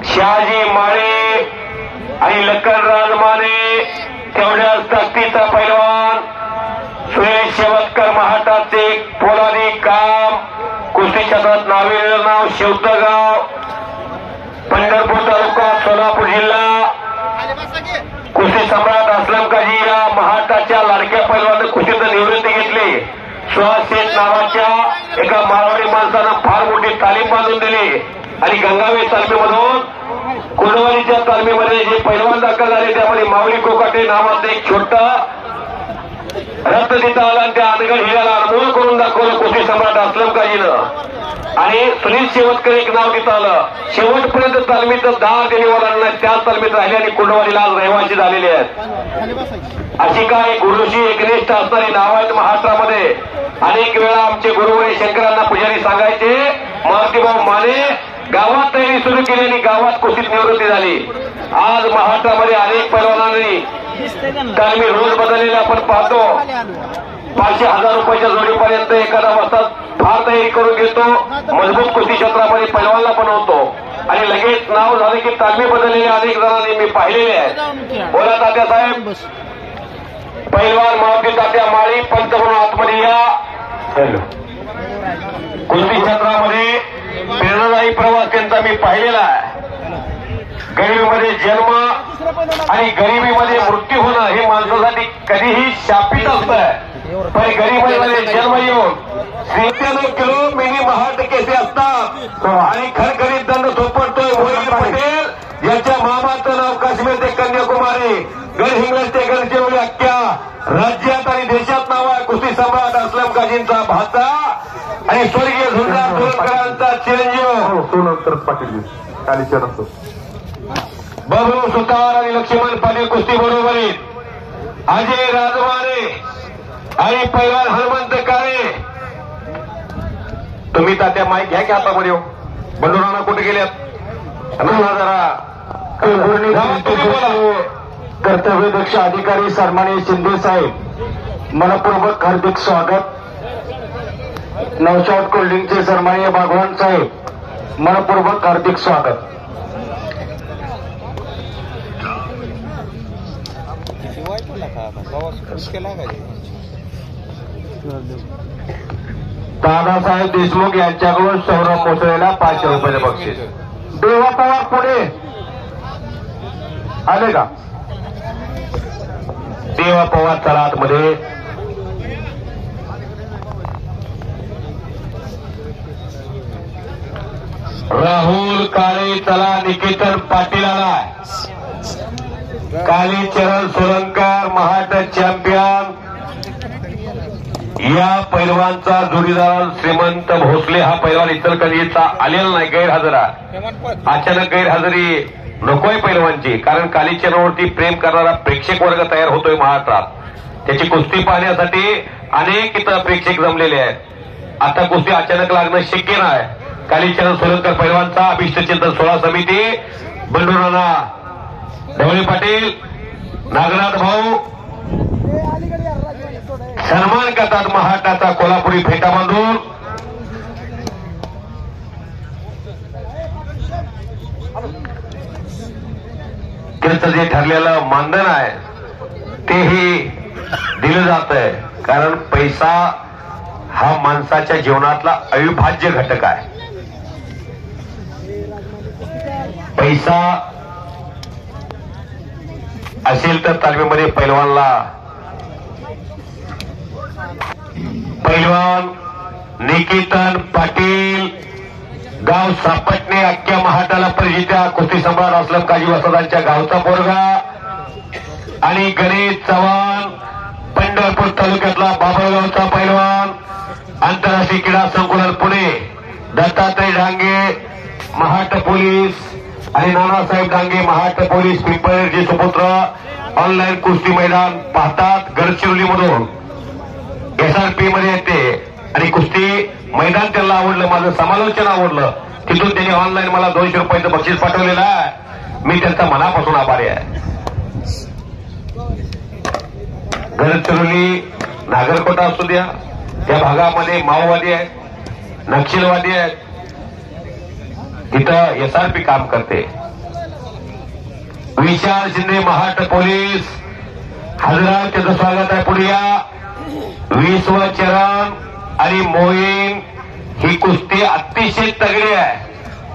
शहाजी माळे आणि लखनराज माने, तेवढ्याच ताकदीचा पैलवान सुरेश शेवतकर महाटाचे पोलादी काम, कुस्ती क्षेत्रात नावेल नाव शेवतगाव, पंढरपूर तालुका सोलापूर जिल्हा. कुस्ती सम्राट असलम काजी या महाटाच्या लाडक्या पैलवान कुस्तीत निवृत्ती घेतली. सुहास शेठ नावाच्या एका मारवाडी माणसानं फार मोठी तालीम बांधून दिली आणि गंगावे तालमीमधून कुंडवालीच्या तालमीमध्ये जे पैलवान दाखल झाले त्यामध्ये माऊली कोकाटे नावाचं एक छोटा रक्त तिथं आला आणि त्या अनगड हिऱ्याला अनमोल करून दाखवलं कुस्ती सम्राट असलम काजीनं. आणि सुनील शेवतकर एक नाव तिथं आलं. शेवटपर्यंत तालमीचं 10 त्यांनी वडिलांना त्याच तालमीत राहिले आणि कुंडवालीला आज रहिवासी झालेले आहेत. अशी काय गुरुशी एकनिष्ठ असणारी नाव आहेत महाराष्ट्रामध्ये. अनेक वेळा आमचे गुरुवरे शंकरांना पुजारी सांगायचे, मारुतीभाऊ माने गावात तयारी सुरू केली आणि गावात कुस्तीत निवृत्ती झाली. आज महाराष्ट्रामध्ये अनेक पैलवानांनी तालमी रोज बदललेले आपण पाहतो. 500,000 रुपयाच्या जोडीपर्यंत एखादा वस्तात फार तयारी करून घेतो, मजबूत कुस्ती क्षेत्रामध्ये पैलवानला बनवतो आणि लगेच नाव झालं की तालमी बदललेल्या अनेक जणांनी मी पाहिलेले आहेत. बोला तात्यासाहेब. पैलवान मावती तात्या माळी पंच म्हणून आतमध्ये या. कुस्ती क्षेत्रामध्ये प्रेरणादायी प्रवास त्यांचा मी पाहिलेला आहे. गरिबीमध्ये जन्म आणि गरिबीमध्ये मृत्यू होणं हे माणसासाठी कधीही शापित असतं. पण गरिबीमध्ये जन्म येऊन 97 किलो मिनी 10% असतात आणि खरखरीत दंड थोपटतोय मोहित पटेल यांच्या मामाचं नाव काश्मीर ते कन्याकुमारी, गडहिंग्लज ते गडचिरोली अख्ख्या राज्यात आणि देशात नाव आहे कुस्ती सम्राट असलम काजींचा भाचा आणि स्वर्गीय झुंजार धुरकरांचा चिरंजीव सोनोत्तर पाटील कालीचरण बबलू सुतार आणि लक्ष्मण पाटील कुस्ती बरोबरीत. अजय राजवारे आणि पैलवान हनुमंत काळे. तुम्ही तात्या माईक घ्या की हातामध्ये. बंडूराणा कुठे गेल्यात जरा कर्तव्यदक्ष अधिकारी सन्माननीय शिंदे साहेब मनपूर्वक हार्दिक स्वागत. नौशाद कोल्डिंगचे सन्माननीय भगवान साहेब मनपूर्वक हार्दिक स्वागत. दादासाहेब देशमुख यांच्याकडून सौरभ मोसळेला 500 रुपये बक्षीस. देवा पवार पुढे आले का? देवा पवार चला आतमध्ये. राहुल काळे चला. निकेतन पाटील आलाय. कालीचरण सोलंकर महाराष्ट्र चॅम्पियन. या पैलवानचा जोडीदार श्रीमंत भोसले हा पैलवान इचलकरंजीचा आलेला नाही, गैरहजर आहे. अचानक गैरहजेरी नकोय पैलवानची, कारण कालीचरणावरती प्रेम करणारा प्रेक्षक वर्ग तयार होतोय महाराष्ट्रात. त्याची कुस्ती पाहण्यासाठी अनेक इतर प्रेक्षक जमलेले आहेत. आता कुस्ती अचानक लागणं शक्य नाही. कालीचरण सोलंकर पैलवानचा अभिष्टचिंतन सोहळा समिती बंडूराणा ढवळे पाटील नागनाथ भाऊ सन्मान करतात महाराष्ट्राचा कोल्हापुरी फेटा बांधून. त्यांचं जे ठरलेलं मानधन आहे तेही दिलं जात आहे, कारण पैसा हा माणसाच्या जीवनातला अविभाज्य घटक आहे. पैसा असेल तर तालमीमध्ये पैलवानला पैलवान निकेतन पाटील गाव सापटणे अख्ख्या महाटाला परिचित कुस्ती सम्राट असलम काजी वसदांच्या गावचा पोरगा आणि गणेश चव्हाण पंढरपूर तालुक्यातला बाबळगावचा पैलवान. आंतरराष्ट्रीय क्रीडा संकुलन पुणे दत्तात्रय डांगे महाट पोलीस आणि नानासाहेब डांगे महाट पोलीस पिंपळनेरचे सुपुत्र ऑनलाईन कुस्ती मैदान पाहतात. गडचिरोलीमधून SRP मध्ये येते आणि कुस्ती मैदान त्यांना आवडलं, माझं समालोचन आवडलं. तिथून त्यांनी ऑनलाईन मला 200 रुपयाचं बक्षीस पाठवलेलं आहे. मी त्यांचा मनापासून आभारी आहे. गडचिरोली नागरकोटा असू द्या, त्या भागामध्ये माओवादी आहेत, नक्षलवादी आहेत. तिथं SRP काम करते. विशाल शिंदे महाराष्ट्र पोलीस हजरात त्याचं स्वागत आहे. पुढे या. 20वा चरण आणि मोहीम ही कुस्ती अतिशय तगडी आहे.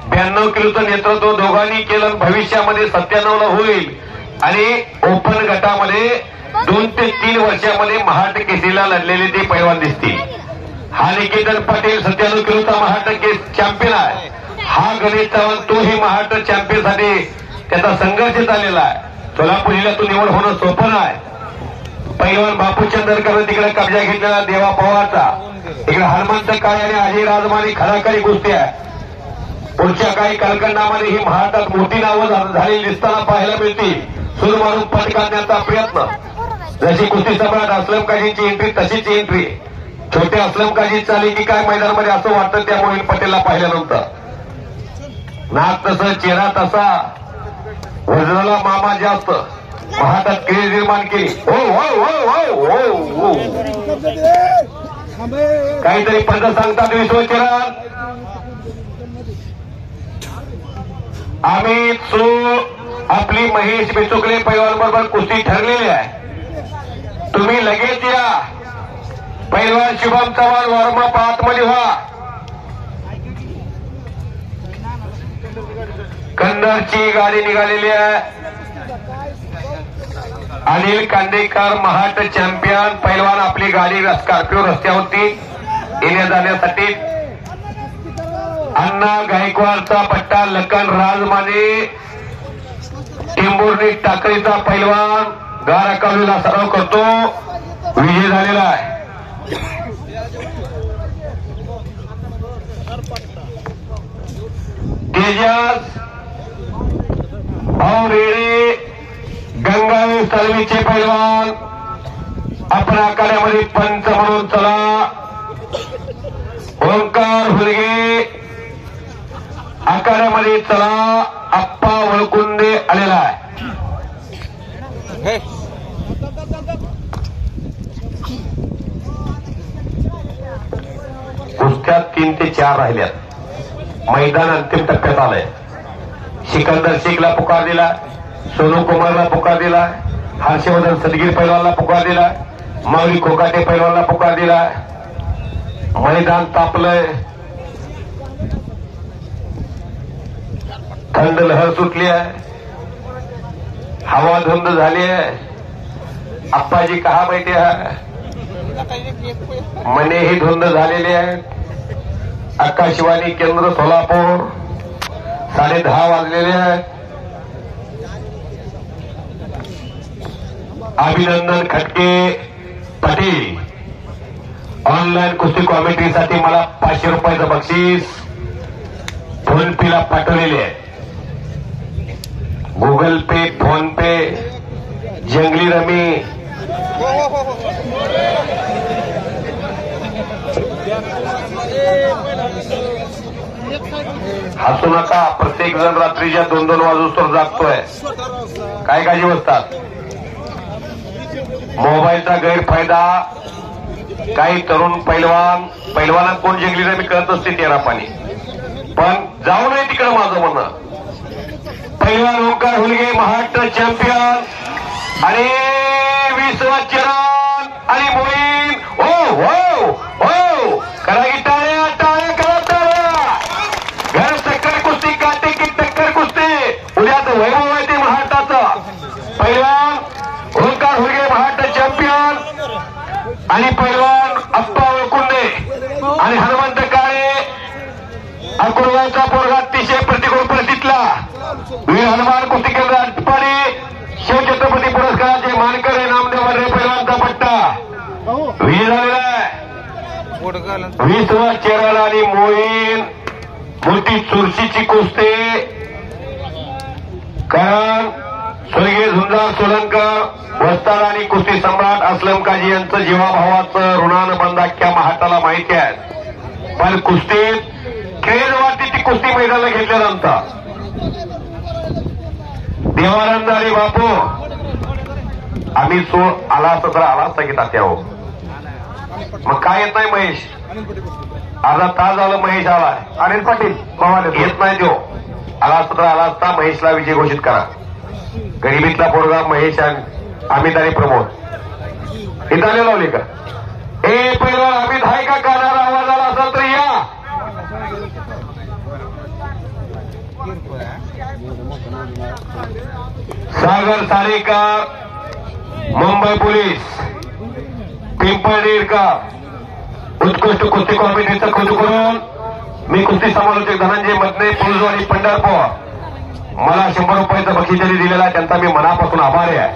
92 किलोचं नेतृत्व दोघांनी केलं. भविष्यामध्ये 97 ला होईल आणि ओपन गटामध्ये 2 ते 3 वर्षामध्ये महाराष्ट्र केसरीला लढलेले ते पैलवान दिसतील. हा निकेतन पाटील 97 किलोचा महाराष्ट्र केस चॅम्पियन आहे. हा गणेश चव्हाण तोही महाराष्ट्र चॅम्पियन साठी त्याचा संघर्ष झालेला आहे. सोलापूर जिल्ह्यातून निवड होणं सोपं नाही. पैलवान बापू चंदरकरनं तिकडे कब्जा घेतलेला देवा पवारचा, इकडे हनुमंत काळे आणि अजय राजमानी खडाखडी कुस्ती आहे. पुढच्या काही कालखंडामध्ये ही महाराष्ट्रात मोठी नावं झालेली दिसताना पाहायला मिळतील. सूर मारून पट काढण्याचा प्रयत्न. जशी कुस्ती सम्राट असलम काजींची एंट्री तशीच एंट्री. छोटे असलम काजी चाली की काय मैदानामध्ये असं वाटतं त्या मोहिन पटेलला पाहिल्यानंतर. नाक तसं चेहरा तसा, वजनाला मामा जास्त, महाराष्ट्रात क्रेज निर्माण केली. हो हो हो हो हो काहीतरी पद्धत सांगतात. 20वा चरण अमित सू आपली महेश बेचुकले पैलवान बरोबर कुस्ती ठरलेली आहे. तुम्ही लगेच या. पैलवान शुभम चव्हाण वॉर्मअप आतमध्ये व्हा. कन्नडची गाडी निघालेली आहे. अनिल कांदेकर महाराष्ट्र चॅम्पियन पैलवान आपली गाडी स्कॉर्पिओ रस्त्यावरती येण्या जाण्यासाठी. अण्णा गायकवाडचा पट्टा लखन राजमाने टेंभुर्णी टाकळीचा पैलवान गार अकालीला सराव करतो. विजय झालेला आहे. तेजस भाऊ रेडे गंगावी तलवीचे पैलवान आपण आखाड्यामध्ये पंच म्हणून चला. ओंकार हुलगे आखाड्यामध्ये चला. आप्पा वळकुंदे आलेला आहे. कुस्त्यात 3 ते 4 राहिल्यात. मैदान अंतिम टप्प्यात आलंय. सिकंदर शेखला पुकार दिला, सोनू कुमारला पुकार दिला, हर्षवर्धन सदगीर पैलवानला पुकार दिला, माऊली कोकाटे पैलवानला पुकार दिला. मैदान तापलंय. थंड लहर सुटली आहे. हवा धुंद झाली आहे. आप्पाजी कहा बैठे आहे. मनेही धुंद झालेले आहेत. आकाशवाणी केंद्र सोलापूर 10:30 वाजलेले आहेत. अभिनंदन खटके पाटील ऑनलाईन कुस्ती कॉमेंट्रीसाठी मला 500 रुपयाचं बक्षीस फोन पेला पाठवलेले आहे. गुगल पे, फोन पे, जंगली रमी हसू नका. प्रत्येक जण रात्रीच्या 2-2 वाजूस्तोवर जागतोय. काय काळजी बसतात. मोबाईलचा गैरफायदा काही तरुण पैलवानात कोण जंगली रमी करत असते तेरा पाणी. पण जाऊ नये तिकडे माझं म्हणणं. पैलवान ओंकार हुलगे महाराष्ट्र चॅम्पियन आणि 20वा चरण आणि मोहीम. हो हो हो करा की टाळ्या टाळ्या करा टाळ्या. घर टक्कर कुस्ती काटे की टक्कर कुस्ती. उद्याचं वैभव आहे ते महाराष्ट्राचं. पैलवान ओंकार हुलगे महाराष्ट्र चॅम्पियन आणि पैलवान अप्पा वळकुंदे आणि हनुमंत काळे अकुरगावचा पोरगा अतिशय प्रतिकूल परिस्थितीतला वीर हनुमान कुस्ती केंद्र आटपाडी शिवछत्रपती पुरस्काराचे मानकर आहे. नामदेव वर्रे पैलवानचा पट्टा विजय झालेला आहे. 20वा चरण आणि मोहीम मोठी चुरशीची कुस्ती. कारण स्वर्गीय झुंजार सोलनकर वस्ताद आणि कुस्ती सम्राट असलम काजी यांचं जीवाभावाचं ऋणानं बंद अख्ख्या महाराष्ट्राला माहिती आहे. पण कुस्तीत क्रेज वाटते ती कुस्ती मैदानाला घेतल्यानंतर. देवानंद आणि बापू आम्ही आला असता तर आला असता की तात्या हो. मग काय येत नाही महेश. अर्धा तास झालं महेश आलाय. अनिल पाटील पवार येत नाही तो. आला असता तर आला असता. महेशला विजय घोषित करा. गरिबीतला पोरगा महेश आणि अमित आणि प्रमोद इथं लावली का? ए पहिला अमित आहे का? कानाला आवाज आला असेल तर या. सागर सारेकर, मुंबई पोलीस, पिंपळनेरकर, उत्कृष्ट कुस्ती कॉम्पिटिशनचा खुद करून मी कुस्ती समालोचक धनंजय मधने फुलजवाडी पंढरपूर मला 100 रुपयाचं बक्षीस दिलेला आहे. त्यांचा मी मनापासून आभारी आहे.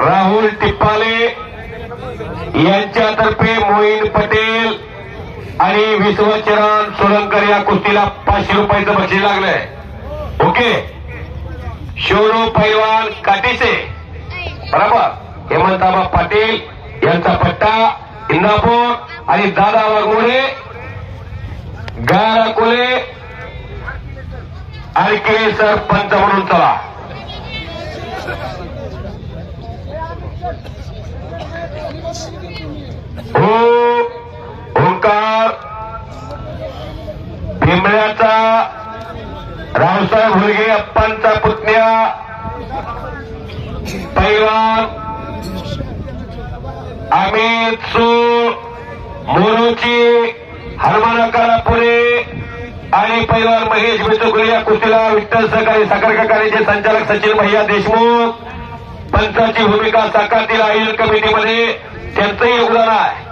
राहुल टिप्पाले यांच्यातर्फे मोईन पटेल आणि विश्वचरण सोलंकर या कुस्तीला 500 रुपयाचं बक्षीस लागलंय. ओके. शोरो पैलवान काटीसे बरोबर हेमंताबा पाटील यांचा पट्टा इंदापूर आणि दादा वाघमोडे गारा कोले आणि के सरपंच म्हणून चला. ओंकार भीमळ्याचा रावसाहेब हुलगे अप्पांचा पुतण्या पैलवान अमित सो मोरोची हनुमानाकारा पुणे आणि पैलवान महेश बिचुकले या कुस्तीला विठ्ठल सहकारी साखर कारखान्याचे संचालक सचिन भैया देशमुख पंचाची भूमिका साकारतील आयोजन कमिटीमध्ये त्यांचंही योगदान आहे.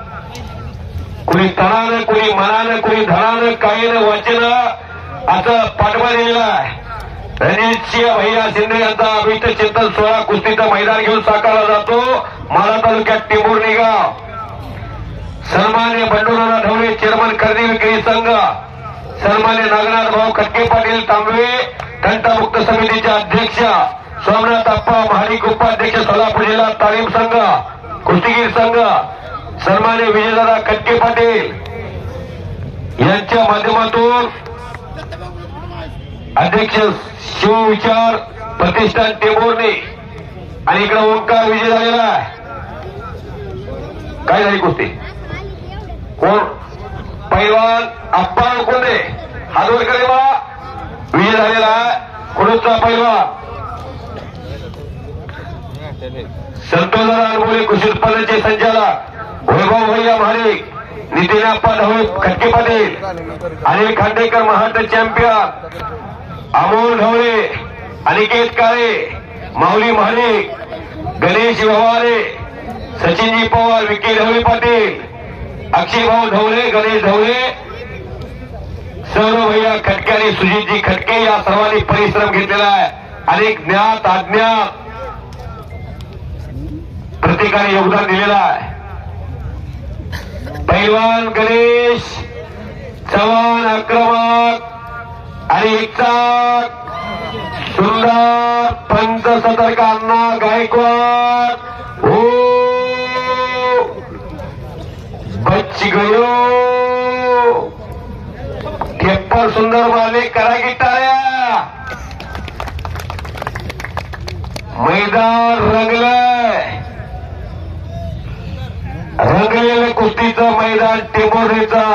कुणी तणानं, कुणी मनानं, कुणी धनानं, काहीनं, वाचेनं असं पाठबळ दिलेला आहे. रणजितसिंह भैया शिंदे यांचा अभिष्ट चिंतन सोहळा कुस्तीचं मैदान घेऊन साकारला जातो माढा तालुक्यात टिंबुर्णी गाव. सन्मान्य बंडूराव ढवळे चेअरमन खरेदी विक्री संघ, सन्मान्य नागनाथ भाऊ खटके पाटील तांबवे तंटामुक्त समितीचे अध्यक्ष, सोमनाथ अप्पा महाडिक उपाध्यक्ष सोलापूर जिल्हा तालीम संघ कुस्तीगीर संघ, सन्मान्य विजयदादा खटके पाटील यांच्या माध्यमातून अध्यक्ष शिवविचार प्रतिष्ठान टेंभुर्णी आणि इकडे ओंकार विजय झालेला आहे. काय झाली कुस्ती? कोण? पैलवान अप्पा कोणते हात वर करे बा. विजय झालेला आहे कुडूचा पैलवान संतोषदादा अनमोले कृषी उत्पादनाचे संचालक वैभव भैया महाडिक, नितीन अप्पा ढवळे खटके पाटील, अनिल खांडेकर महाराष्ट्र चॅम्पियन, अमोल ढवळे, अनिकेत काळे, माऊली महाडिक, गणेश व्यवहारे, सचिनजी पवार, विकी ढवळे पाटील, अक्षय भाऊ ढवळे, गणेश ढवळे, सौरभ भैया खटके आणि सुजितजी खटके या सर्वांनी परिश्रम घेतलेला आहे. अनेक ज्ञात अज्ञात प्रत्येकाने योगदान दिलेलं आहे. पैलवान गणेश चव्हाण आक्रमक आणि एकचाक सुंदर पंच सतर्क अण्णा गायकवाड बच गयो ठेप्पर सुंदर मारले करा की टाळ्या. मैदान रंगलेलं कुस्तीचं मैदान टेंभुर्णीचा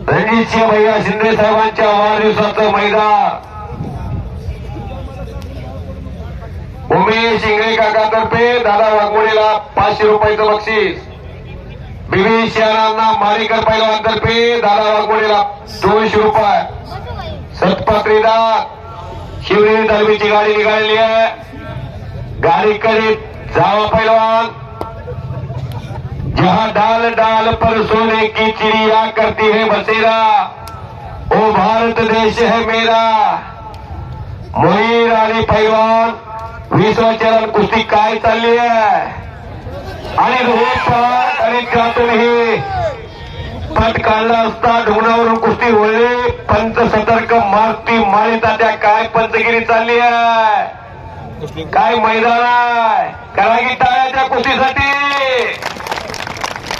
रणजितसिंह भैया शिंदे साहेबांच्या वाढदिवसाचं मैदान. उमेश इंगळे काकातर्फे दादा वाघमोडेला 500 रुपयाचं बक्षीस. बीबी शहरांना मारेकर पैलवानतर्फे दादा वाघमोडेला 200 रुपये. सत्पात्रीदार शिवनेरी दरबीची गाडी निघालेली आहे. गाडीकडे जावा पैलवान. जहां डाल डाल पर सोने की चिड़िया करती है बसेरा, ओ भारत देश है मेरा. मोहीर आणि पैलवान विश्वचरण कुस्ती काय चालली आहे आणि रोज आणि त्यातूनही पट काढला असता ढोंगणावरून कुस्ती वळली. पंच सतर्क मारती मारिता त्या काय पंचगिरी चालली आहे. काय मैदान आहे. करा की टाळ्या त्या कुस्तीसाठी.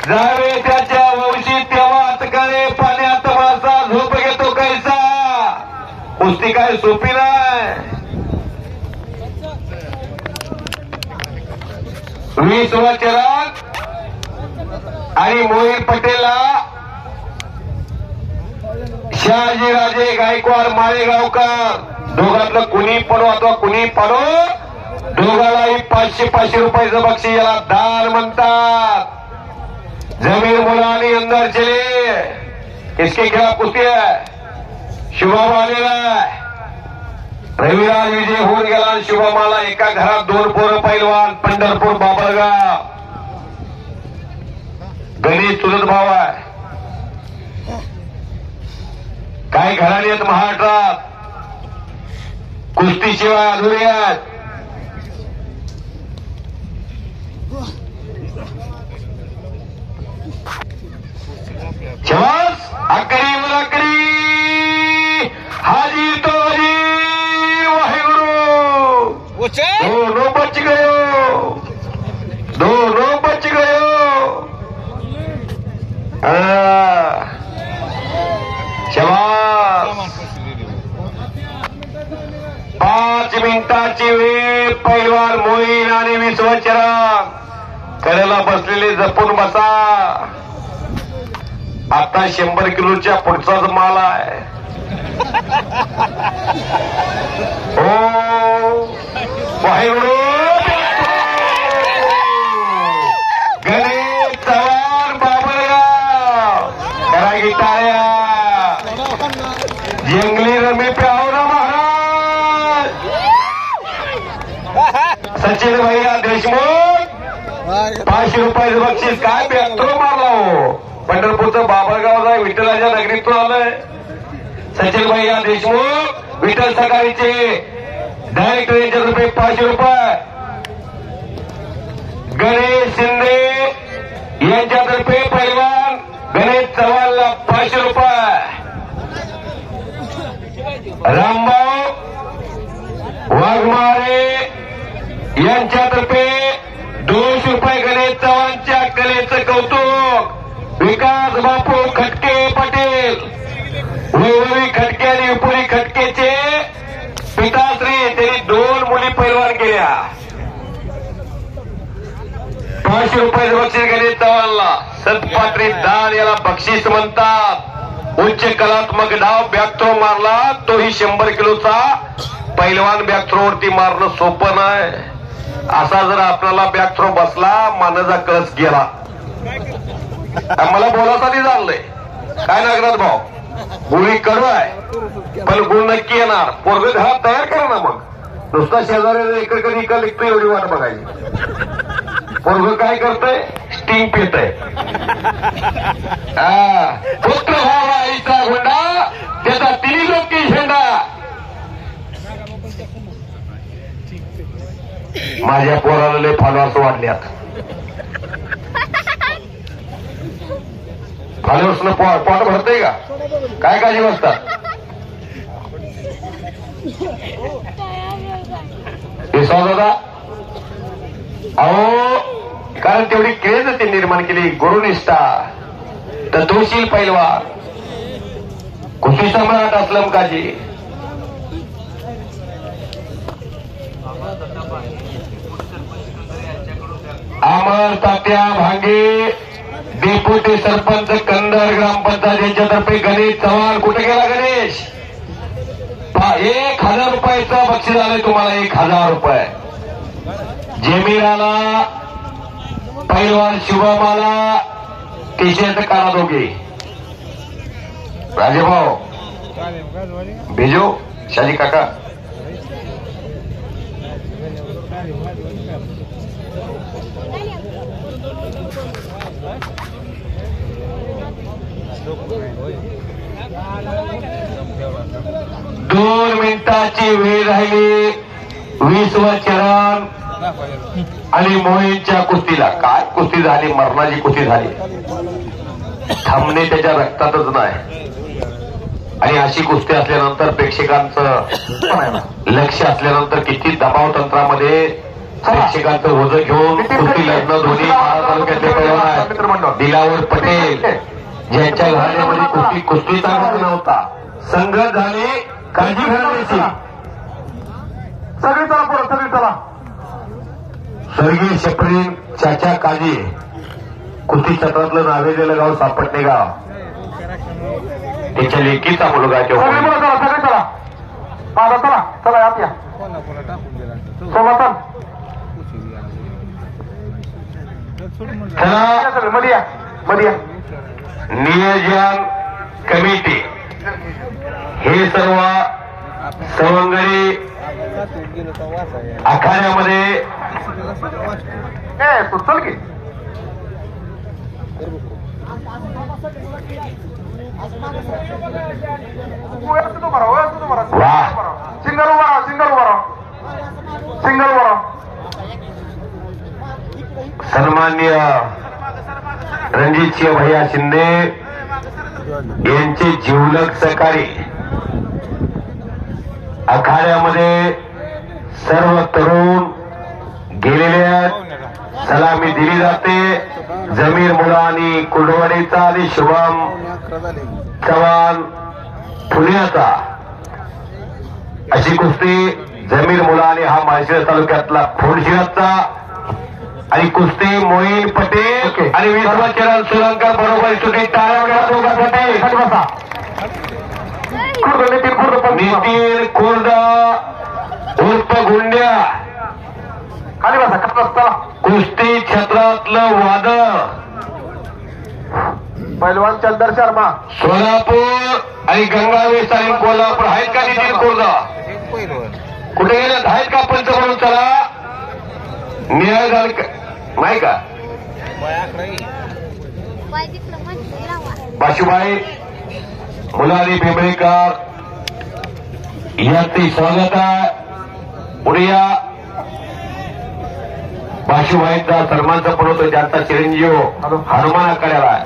जावे त्याच्या वंशी तेव्हा करे पाण्यात मासा झोप घेतो कैसा. कुस्ती काय सोपी नाही. विश्वचरण आणि मोहीर पटेलला शहाजीराजे गायकवाड माळेगावकर दोघांतलं कुणी पडो अथवा कुणी पडो दोघांनाही 500 रुपयाचं बक्षीस याला दान म्हणतात. जमीन मुलानी अंदर चले किसके खिलाफ कुस्ती आहे. शुभम आलेला आहे. रविराज विजय होऊन गेला. शुभमाला एका घरात 2 पोरं पैलवान. पंढरपूर बाबळगाव. गणेश चुलत भाव आहे. काही घराणी आहेत महाराष्ट्रात कुस्तीशिवाय अधुरी आहेत. शबास अकरी मुलाकरी हाजी तो हाजी वाहेगुरु दोनों बच गयो. दोनों बच गयो. शबास 5 मिनिटाची वेळ. पैलवान मोईन आणि विश्वचरण कडेला बसलेले जपून बसा. आता 100 किलोच्या पुढचाच माल आहे. ओ वाहेगुरु. गणेश चव्हाण बाबळगाव करा की टाळ्या. जंगली रमी पे आओ ना महाराज. सचिन भैया देशमुख 500 रुपयाचं बक्षीस. काय बेहतर मारला हो. पंढरपूरचं बाबळगावचा विठ्ठलाच्या नगरीतून आलंय. सचिन भैया देशमुख विठ्ठल सकाळीचे डायरेक्टर यांच्यातर्फे 500 रुपये. गणेश शिंदे यांच्यातर्फे पैलवान गणेश चव्हाणला 500 रुपये. रामभाऊ वाघमारे यांच्यातर्फे 200 रुपये. गणेश चव्हाणच्या कलेचं कौतुक. विकास बापू खटके पाटील वैभवी खटके आणि विपुली खटकेचे पिताश्री. त्यांनी 2 मुली पैलवान केल्या. 500 रुपयाचं बक्षीस गणेश चव्हाणला. सत्पात्री दान याला बक्षीस म्हणतात. उच्च कलात्मक डाव बॅक थ्रो मारला. तोही 100 किलोचा पैलवान. बॅक थ्रोवरती मारणं सोपं नाही. असा जर आपल्याला बॅक थ्रो बसला मानाचा कळस गेला. मला बोलासाठी चाललंय. काय नागराज भाऊ गोळी कडू आहे पण गुण नक्की येणार. पोरग घरात तयार करा ना. मग नुसता शेजाऱ्याला इकडे इकडे लिखतो एवढी वाट बघायची. पोरग काय करतंय स्टिंग पितय. पुत्र व्हावा आईचा गुंडा त्याचा 3 लोकी झेंडा. माझ्या पोराला लय फॉलोअर्स वाढल्यात. फॉलोअर्सनं पोट भरतय का काय काळजी बसतात. दादा अहो कारण तेवढी क्रेज ते निर्माण केली. गुरुनिष्ठा तत्वशील पैलवान कुस्ती सम्राट असलम काजी. अमर तात्या भांगे डेप्युटी सरपंच कंदर ग्रामपंचायत यांच्यातर्फे गणेश चव्हाण. कुठे गेला गणेश. 1000 रुपयाचं बक्षीस आलंय तुम्हाला. 1000 रुपये. जेमिराला पैलवान शुभमाला टी-शर्ट काढा दोघे. राजेभाऊ भेजो शाजी काका. दोन मिनिटाची वेळ राहिली. विश्वचरण आणि मोहींच्या कुस्तीला. काय कुस्ती झाली. मरणाची कुस्ती झाली. थांबणे त्याच्या रक्तातच नाही. आणि अशी कुस्ती असल्यानंतर प्रेक्षकांचं लक्ष असल्यानंतर किती दबाव तंत्रामध्ये प्रेक्षकांचं ओझं घेऊन कुस्ती लढणं. दोन्ही तालुक्यातले पैलवान दिलावर पटेल ज्यांच्या घराण्यामध्ये कुस्तीचा भाग नव्हता. संघर्ष झाले. काळजी घालायची. सगळी चला पुढे. सगळी चला. स्वर्गीय शपरीन चाचा काजी कुस्ती क्षेत्रातलं नावेलेलं गाव सापटणे गाव. त्याच्या लेकीचा मुलगा सगळे तेव्हा मुलं चला, सगळे चला. माझा चला, चला आत या. सोमा चल. चला या सगळे, मध्ये या, मध्ये या. नियोजन कमिटी हे सर्व सवंगडी आखाड्यामध्ये ए तू चल की. व्यवस्थित उभा राहा, व्यवस्थित उभा राहा. वाह. सिंगल उभा राहा, सिंगल उभा राहा, सिंगल उभा राहा. सन्माननीय रणजितसिंह भैया शिंदे यांचे जिवलग सहकारी आखाड्यामध्ये सर्व तरुण गेलेले आहेत. सलामी दिली जाते. जमीर मुलानी कुलवाडीचा आणि शुभम चव्हाण पुण्याचा अशी कुस्ती. जमीर मुलानी हा माळशिरस तालुक्यातला खोडशिरसचा आणि कुस्ती मोईन पटेल आणि विश्वचरण सुलंकर बरोबर सुटी टाळ्या वगैरे दोघांसाठी खाली बसा. खुर्द नितीन खुर्द पण नितीन खुर्द उर्फ गुंड्या खाली बसा, खाली बसा. चला कुस्ती क्षेत्रातलं वादळ पैलवान चंदर शर्मा. सोलापूर आणि गंगावेस आणि कोल्हापूर आहेत का नितीन खुर्द? कुठे गेल्यात? आहेत का पंच म्हणून? चला न्याय झालं का नाही का? बाशुबाई मुलानी बेंबळेकर यांचे स्वागत आहे. पुढे या. बाशुबाईंचा सन्मानचा पुरवतो ज्यांचा चिरंजीव हनुमान आखाड्याला आहे.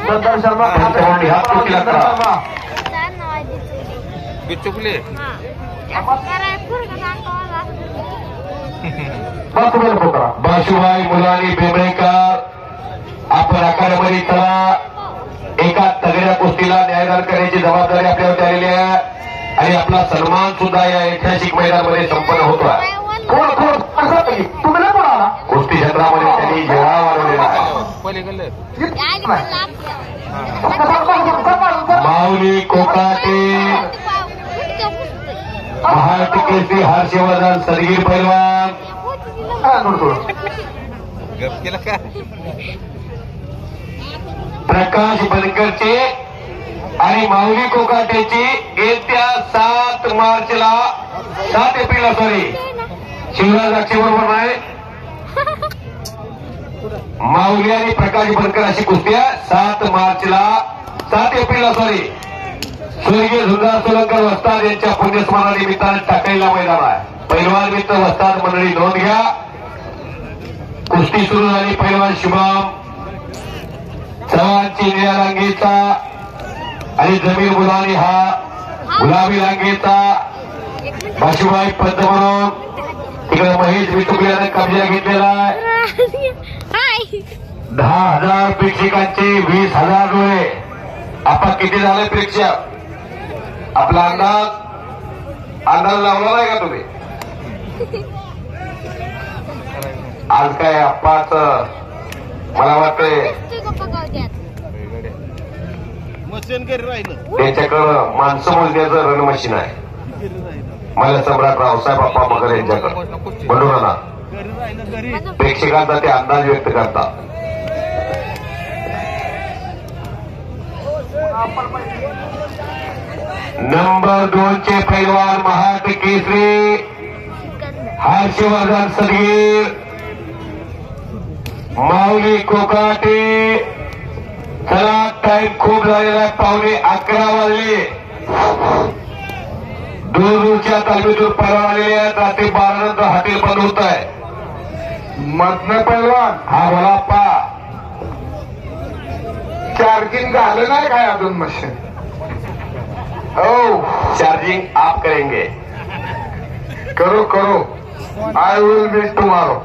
चंदर शर्मा. पंचवाणी हात कुस्तीला चंदर करा. शर्मा. बस तुम्ही नको करा. बाशुबाई मुलानी बेंबळेकर आपण आखाड्यामध्ये चला. एका तगड्या कुस्तीला न्यायदान करण्याची जबाबदारी आपल्यावर आलेली आहे आणि आपला सन्मान सुद्धा या ऐतिहासिक मैदानामध्ये संपन्न होतोय. कोण कोण असं तुम्ही नाही कोण आला. कुस्ती क्षेत्रामध्ये त्यांनी जेव्हा वाढवलेला आहे. माऊली कोकाटे महाराष्ट्र केसरी हर्षवर्धन सदगीर पैलवान प्रकाश बनकरचे आणि माऊली कोकाटेची येत्या 7 मार्चला 7 एप्रिलला शिवराज अक्षय बरोबर नाही. माऊली आणि प्रकाश बनकर अशी कुस्ती आहे 7 मार्चला 7 एप्रिलला स्वर्गीय सुंदर सोलंकर वस्ताद यांच्या पुण्यस्मरणानिमित्तानं टाकलेला मैदान आहे. पैलवान मित्र वस्ताद मंडळी नोंद घ्या. कुस्ती सुरू झाली. पैलवान शुभम चव्हाणची निळ्या रांगेचा आणि जमीर मुलानी हा गुलाबी रांगेचा. बाशुबाई पंत म्हणून तिकडे महेश विटुकल्याने कब्जा घेतलेला आहे. 10,000 प्रेक्षकांचे 20,000 डोळे. आपण किती झाले प्रेक्षक? आपला अंदाज लावला नाही का तुम्ही? आज काय आप्पाच मला वाटतंय त्यांच्याकडं माणसं मोजण्याचं रणमशीन आहे. मला सम्राट रावसाहेब आप्पा मगर यांच्याकडं बंडोराना प्रेक्षकांचा ते अंदाज व्यक्त करतात. नंबर 2 चे पैलवान महाराष्ट्र केसरी हर्षवर्धन सदगीर माऊली कोकाटे. चला टाईम खूप झालेला आहे. 11:15 वाजले. दूरदूरच्या तालमीतून पैलवान आलेले आहेत. रात्री 12 नंतर हॉटेल बंद होत आहे. मधनं पैलवान. हा बोला आप्पा. चार्जिंग झालं नाही काय अजून मशीन? हो चार्जिंग आप करेंगे. करो करो. I will meet tomorrow.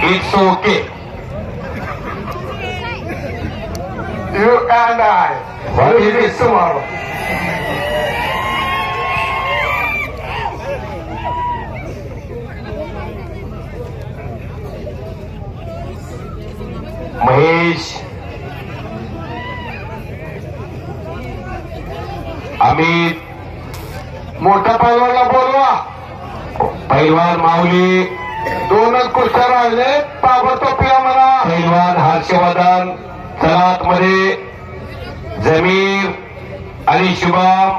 It's okay. You and I will meet tomorrow. Mahesh मोठ्या पैलवानला बोलवा. पैलवान माऊली 2च कुस्त्या राहिले. ताबडतोब या म्हणा. पैलवान हर्षवर्धन चला आतमध्ये. जमीर आणि शुभम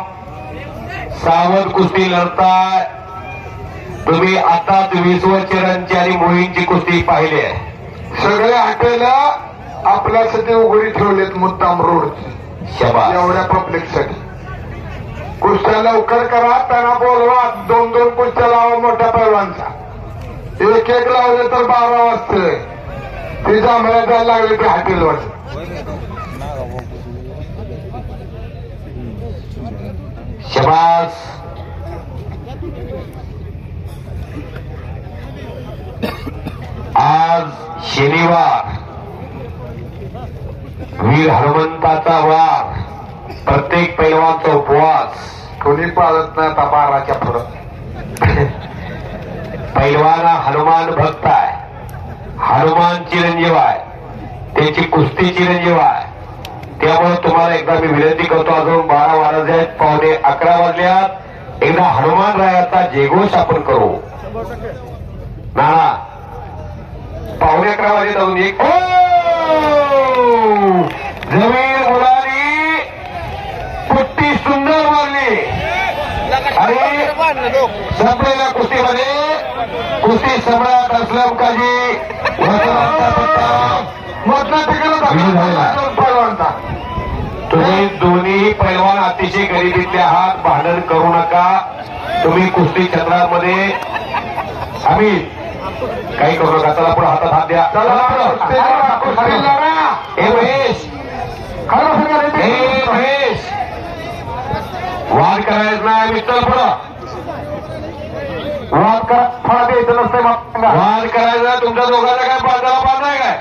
सावध कुस्ती लढताय. तुम्ही आताच विश्वचरणची आणि मोहींची कुस्ती पाहिली आहे. सगळे हॉटेल आपल्यासाठी उघडी ठेवलेत मुद्दाम रोडची. शाबास. एवढ्या पब्लिकसाठी कुस्त्या लवकर करा. त्यांना बोलवा. 2 कुस्त्या लावा मोठ्या पैलवानचा. 1 लावले तर 12 वाजते. ती जांभळ्या द्यायला लागली की हॉटेलवर. शाबास. आज शनिवार, वीर हनुमंताचा वार. प्रत्येक पैलवानचा उपवास. कोणी पाळत नाही आता 12च्या पुढं. पैलवान हनुमान भक्त आहे. हनुमान चिरंजीव आहे. त्याची कुस्ती चिरंजीव आहे. त्यामुळे तुम्हाला एकदा मी विनंती करतो. अजून 12 वाजले आहेत. 11:15 वाजल्यात. एकदा हनुमान रायाचा जयघोष आपण करू. नाना 11:15 वाजले जाऊन एक जमीन मुलानी कुस्ती सुंदर मारली. आणि संपलेल्या कुस्तीमध्ये कुस्ती सम्राट असलम काजी पैलवानचा. तुम्ही दोन्ही पैलवान अतिशय गरिबीतले आहात. भांडण करू नका. तुम्ही कुस्ती क्षेत्रामध्ये आम्ही काही करू नका. चला पुढे हातात हात द्या. हे महेश, हे महेश, वाद करायचं नाही. आम्ही चल पुढं. वाद करा. फळा द्यायचं नसतंय. वाद करायचा तुमच्या दोघांना काय बाजारा बांधाय काय?